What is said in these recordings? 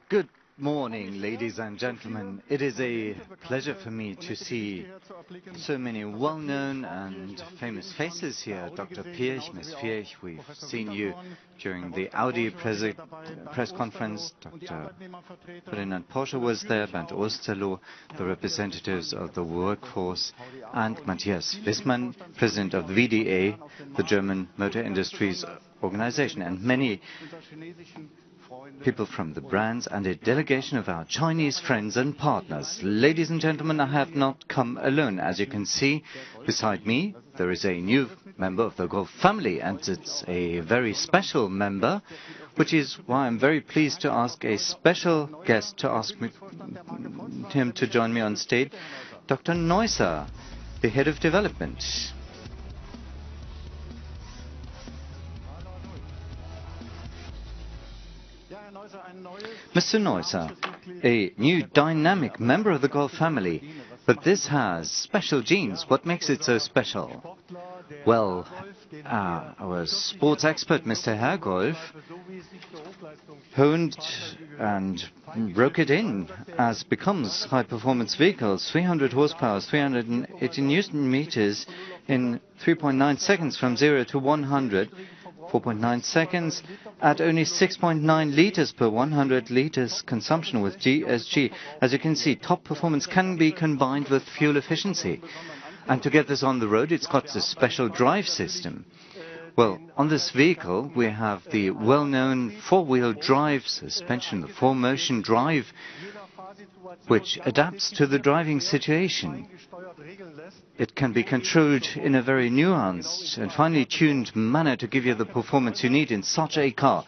Good morning, ladies and gentlemen. It is a pleasure for me to see so many well-known and famous faces here. Dr. Pirch, Ms. Pirch, we've seen you during the Audi press conference. Dr. Ferdinand Porsche was there, Bernd Osterloh, the representatives of the workforce, and Matthias Wissmann, president of the VDA, the German Motor Industries Organization, and many people from the brands and a delegation of our Chinese friends and partners. Ladies and gentlemen, I have not come alone. As you can see, beside me, there is a new member of the Golf family, and it's a very special member, which is why I'm very pleased to ask a special guest to ask him to join me on stage, Dr. Neusser, the head of development. Mr. Neusser, a new dynamic member of the Golf family, but this has special genes. What makes it so special? Well, our sports expert, Mr. Hergolf, honed and broke it in as becomes high-performance vehicles, 300 horsepower, 380 Newton meters in 3.9 seconds from 0 to 100. 4.9 seconds at only 6.9 liters per 100 liters consumption with GSG. As you can see, top performance can be combined with fuel efficiency. And to get this on the road, it's got a special drive system. Well, on this vehicle, we have the well-known four-wheel drive suspension, the four-motion drive, which adapts to the driving situation. It can be controlled in a very nuanced and finely tuned manner to give you the performance you need in such a car.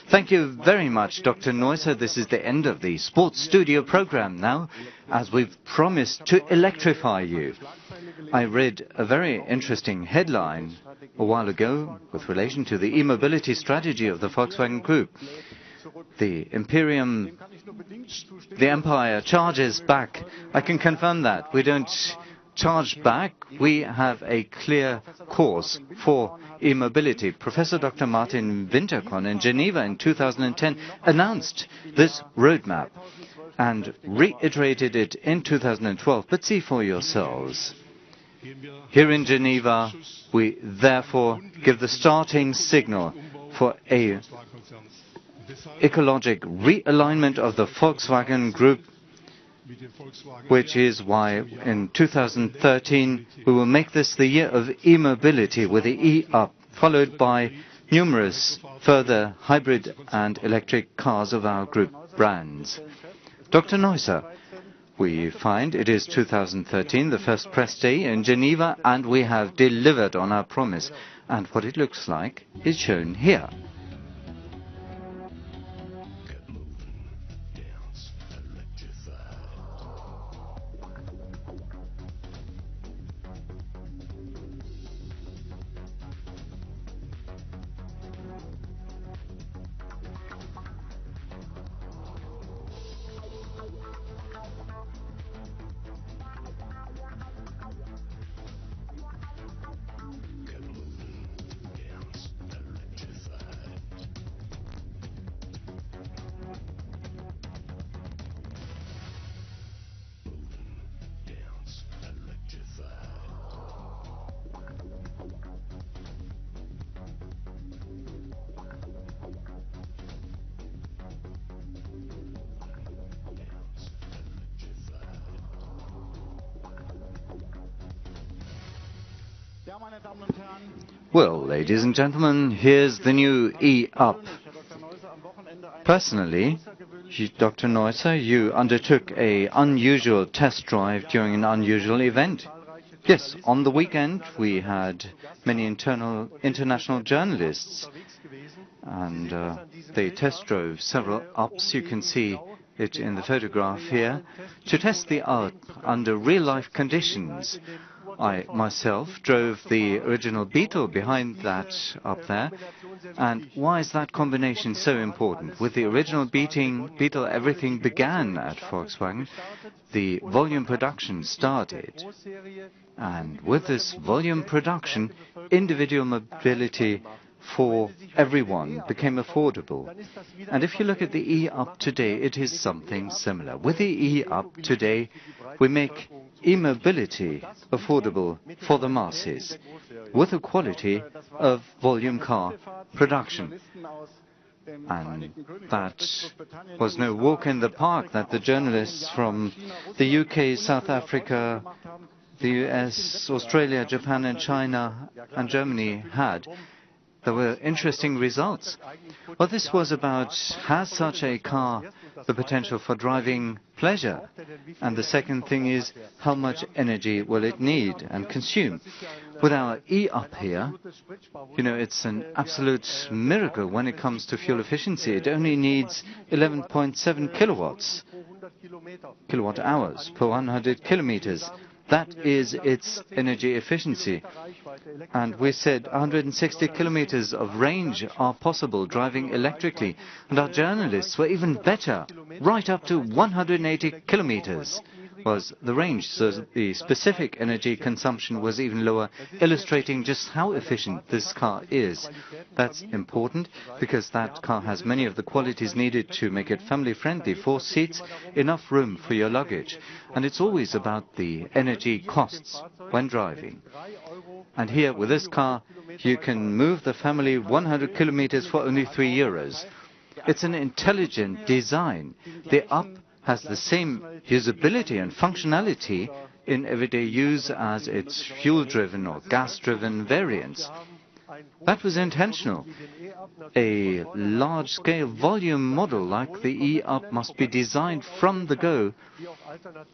Thank you very much, Dr. Neusser. This is the end of the Sports Studio program now, as we've promised to electrify you. I read a very interesting headline a while ago with relation to the e-mobility strategy of the Volkswagen Group. The Empire charges back. I can confirm that. We don't charge back. We have a clear course for e-mobility. Professor Dr. Martin Winterkorn in Geneva in 2010 announced this roadmap and reiterated it in 2012. But see for yourselves. Here in Geneva, we therefore give the starting signal for a ecologic realignment of the Volkswagen Group, which is why in 2013 we will make this the year of e-mobility with the E-Up, followed by numerous further hybrid and electric cars of our group brands. Dr. Neusser, we find it is 2013, the first press day in Geneva, and we have delivered on our promise. And what it looks like is shown here. Well, ladies and gentlemen, here's the new E-Up. Personally, Dr. Neusser, you undertook an unusual test drive during an unusual event. Yes, on the weekend we had many international journalists, and they test drove several Ups. You can see it in the photograph here, to test the Up under real-life conditions. I myself drove the original Beetle behind that up there. And why is that combination so important? With the original Beetle, everything began at Volkswagen. The volume production started. And with this volume production, individual mobility for everyone, became affordable. And if you look at the E-Up today, it is something similar. With the E-Up today, we make e-mobility affordable for the masses with the quality of volume car production. And that was no walk in the park that the journalists from the UK, South Africa, the US, Australia, Japan and China and Germany had. There were interesting results. Well, this was about, has such a car the potential for driving pleasure? And the second thing is, how much energy will it need and consume? With our E-Up here, you know, it's an absolute miracle when it comes to fuel efficiency. It only needs 11.7 kilowatt hours per 100 kilometers. That is its energy efficiency. And we said 160 kilometers of range are possible driving electrically. And our journalists were even better. Right up to 180 kilometers was the range. So the specific energy consumption was even lower, illustrating just how efficient this car is. That's important because that car has many of the qualities needed to make it family friendly. 4 seats, enough room for your luggage. And it's always about the energy costs when driving. And here with this car, you can move the family 100 kilometers for only €3. It's an intelligent design. The Up has the same usability and functionality in everyday use as its fuel-driven or gas-driven variants. That was intentional. A large-scale volume model like the E-Up must be designed from the go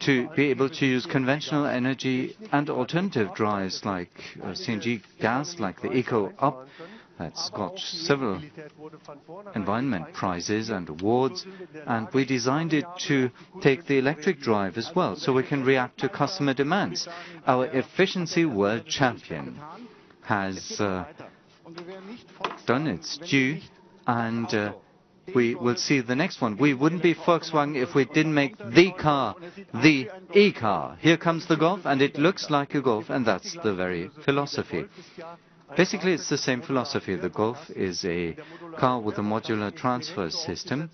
to be able to use conventional energy and alternative drives like CNG gas, like the Eco-Up. That's got several environment prizes and awards, and we designed it to take the electric drive as well, so we can react to customer demands. Our efficiency world champion has done its due, and we will see the next one. We wouldn't be Volkswagen if we didn't make the car, the E-car. Here comes the Golf, and it looks like a Golf, and that's the very philosophy. Basically, it's the same philosophy. The Golf is a car with a modular transfer system,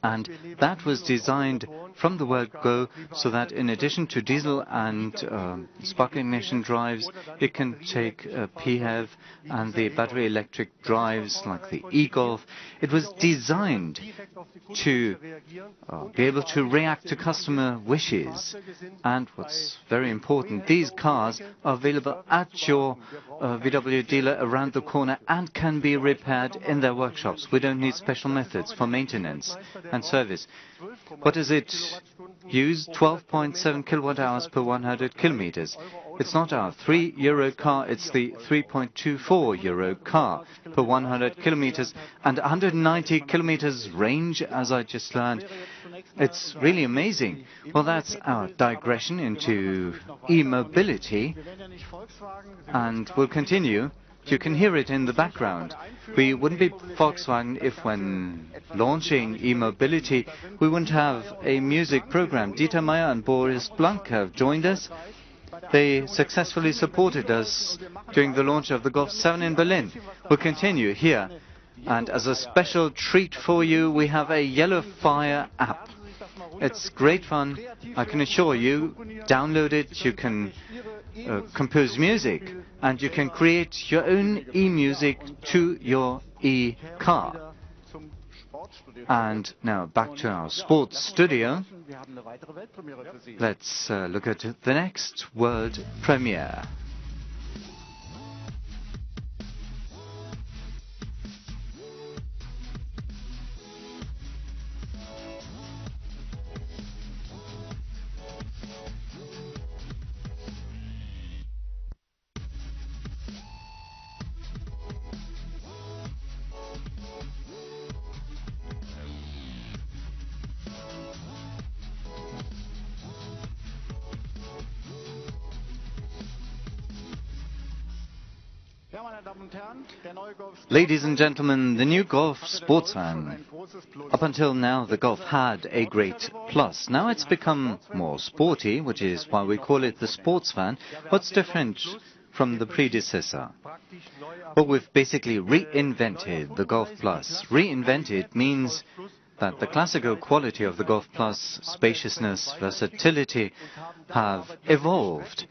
and that was designed from the word go so that in addition to diesel and spark ignition drives, it can take PHEV and the battery electric drives like the e-Golf. It was designed to be able to react to customer wishes. And what's very important, these cars are available at your VW dealer around the corner and can be repaired in their workshops. We don't need special methods for maintenance and service. What does it use? 12.7 kilowatt hours per 100 kilometers. It's not our €3 car, it's the €3.24 car per 100 kilometers and 190 kilometers range, as I just learned. It's really amazing. Well, that's our digression into e-mobility, and we'll continue. You can hear it in the background. We wouldn't be Volkswagen if when launching e-mobility, we wouldn't have a music program. Dieter Meyer and Boris Blank have joined us. They successfully supported us during the launch of the Golf 7 in Berlin. We'll continue here. And as a special treat for you, we have a Yellow Fire app. It's great fun. I can assure you, download it. You can compose music, and you can create your own e-music to your e-car. And now back to our sports studio. Let's look at the next world premiere. Ladies and gentlemen, the new Golf sports van. Up until now, the Golf had a great plus. Now it's become more sporty, which is why we call it the sports van. What's different from the predecessor. Well, we've basically reinvented the Golf Plus. Reinvented means that the classical quality of the Golf Plus, spaciousness, versatility, have evolved.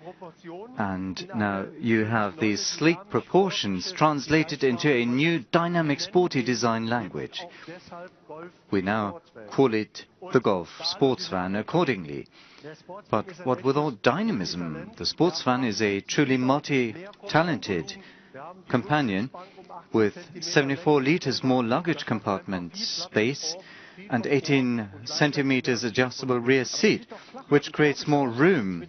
And now you have these sleek proportions translated into a new dynamic sporty design language. We now call it the Golf sports van accordingly. But what with all dynamism, the sports van is a truly multi-talented companion with 74 liters more luggage compartment space and 18 centimeters adjustable rear seat, which creates more room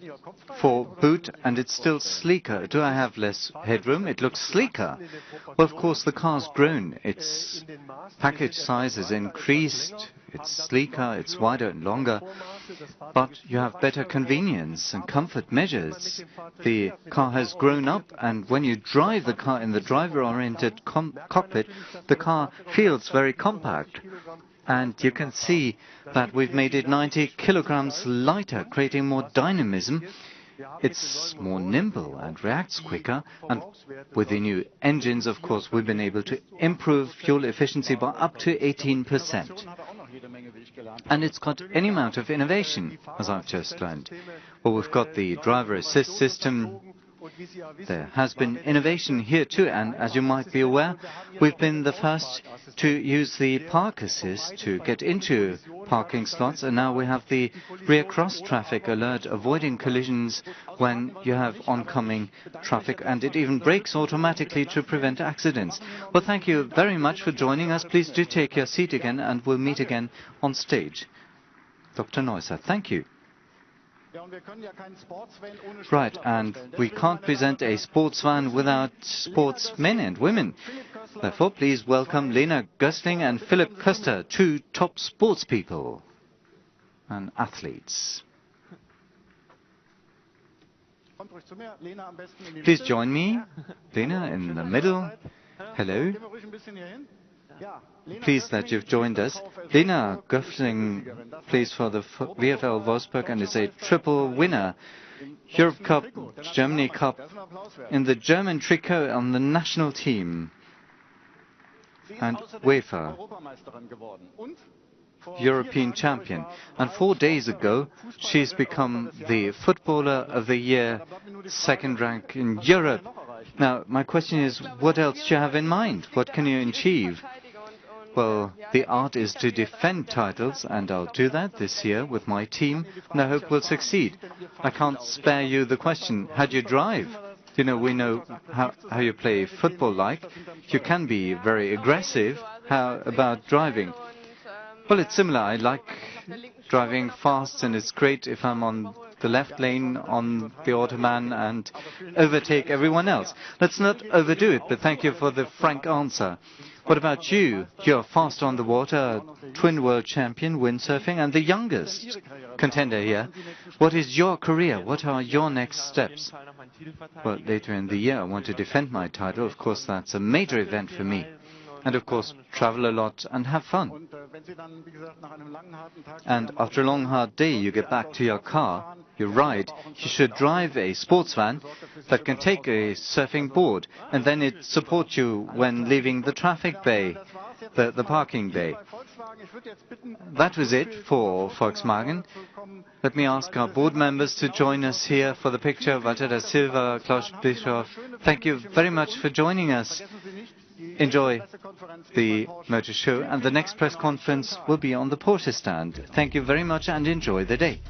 for boot, and it's still sleeker. Do I have less headroom? It looks sleeker. Well, of course, the car's grown. Its package size has increased. It's sleeker, it's wider and longer, but you have better convenience and comfort measures. The car has grown up, and when you drive the car in the driver-oriented cockpit, the car feels very compact. And you can see that we've made it 90 kilograms lighter, creating more dynamism. It's more nimble and reacts quicker. And with the new engines, of course, we've been able to improve fuel efficiency by up to 18%. And it's got any amount of innovation, as I've just learned. Well, we've got the driver assist system. There has been innovation here too, and as you might be aware, we've been the first to use the park assist to get into parking slots, and now we have the rear cross traffic alert, avoiding collisions when you have oncoming traffic, and it even brakes automatically to prevent accidents. Well, thank you very much for joining us. Please do take your seat again, and we'll meet again on stage. Dr. Neusser, thank you. Right, and we can't present a sports van without sportsmen and women. Therefore, please welcome Lena Gößling and Philipp Köster, two top sports people and athletes. Please join me, Lena, in the middle. Hello. Pleased that you've joined us. Lena Gößling plays for the VfL Wolfsburg and is a triple winner. Europe Cup, Germany Cup, in the German tricot on the national team. And UEFA European champion. And 4 days ago, she's become the Footballer of the Year, second rank in Europe. Now, my question is, what else do you have in mind? What can you achieve? Well, the art is to defend titles, and I'll do that this year with my team, and I hope we'll succeed. I can't spare you the question, how do you drive? You know, we know how you play football like. You can be very aggressive. How about driving? Well, it's similar. I like driving fast, and it's great if I'm on the left lane on the Autobahn and overtake everyone else. Let's not overdo it, but thank you for the frank answer. What about you? You're fast on the water, twin world champion, windsurfing, and the youngest contender here. What is your career? What are your next steps? Well, later in the year, I want to defend my title. Of course, that's a major event for me. And of course, travel a lot and have fun. And after a long, hard day, you get back to your car, you ride. You should drive a sports van that can take a surfing board, and then it supports you when leaving the traffic bay, the parking bay. That was it for Volkswagen. Let me ask our board members to join us here for the picture. Walter da Silva, Klaus Bischoff, thank you very much for joining us. Enjoy the motor show, and the next press conference will be on the Porsche stand. Thank you very much and enjoy the day.